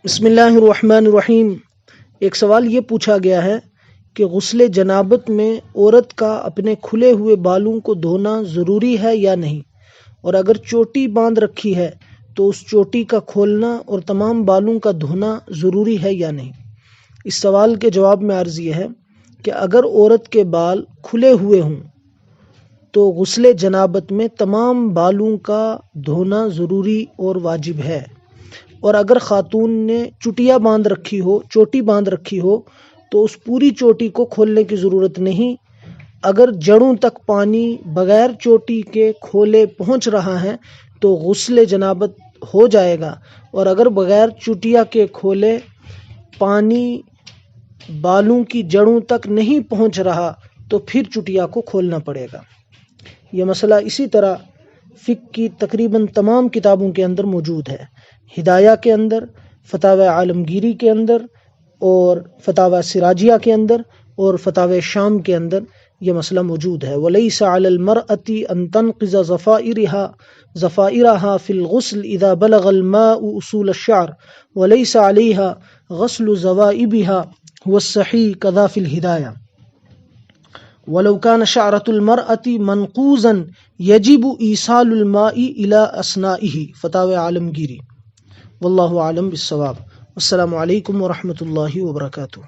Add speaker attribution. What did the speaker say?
Speaker 1: بسم اللہ الرحمن الرحیم۔ ایک سوال یہ پوچھا گیا ہے کہ غسل جنابت میں عورت کا اپنے کھلے ہوئے بالوں کو دھونا ضروری ہے یا نہیں، اور اگر چوٹی باندھ رکھی ہے تو اس چوٹی کا کھولنا اور تمام بالوں کا دھونا ضروری ہے یا نہیں۔ اس سوال کے جواب میں عرض یہ ہے کہ اگر عورت کے بال کھلے ہوئے ہوں تو غسل جنابت میں تمام بالوں کا دھونا ضروری اور واجب ہے، اور اگر خاتون نے چوٹی باندھ رکھی ہو تو اس پوری چوٹی کو کھولنے کی ضرورت نہیں۔ اگر جڑوں تک پانی بغیر چوٹی کے کھولے پہنچ رہا ہے تو غسل جنابت ہو جائے گا، اور اگر بغیر چوٹیا کے کھولے پانی بالوں کی جڑوں تک نہیں پہنچ رہا تو پھر چوٹیا کو کھولنا پڑے گا۔ یہ مسئلہ اسی طرح فقہ کی تقریباً تمام کتابوں کے اندر موجود ہے۔ ہدایہ کے اندر، فتاوی عالمگیری کے اندر، اور فتاوی سراجیہ کے اندر، اور فتاوی شام کے اندر یہ مسئلہ موجود ہے۔ وَلَيْسَ عَلَى الْمَرْأَةِ أَن تَنْقِضَ ظَفَائِرَهَا فِي الْغُسْلِ إِذَا بَلَغَ الْمَاءُ أُصُولَ الشَّعْرِ وَلَيْسَ عَلَيْهَا غَسْلُ زَوَائِبِهَا هُوَ الصَّحِيحُ كَذَا فِي الْهِدَايَةِ وَلَوْ كَانَ شَعْرَةُ الْمَرْأَةِ مَنْقُوزًا يَجِبُ إِيصَالُ الْمَاءِ إِلَى أَثْنَائِهِ فتاوی عالمگیری۔ واللہ اعلم بالصواب۔ السلام علیکم ورحمۃ اللہ وبرکاتہ۔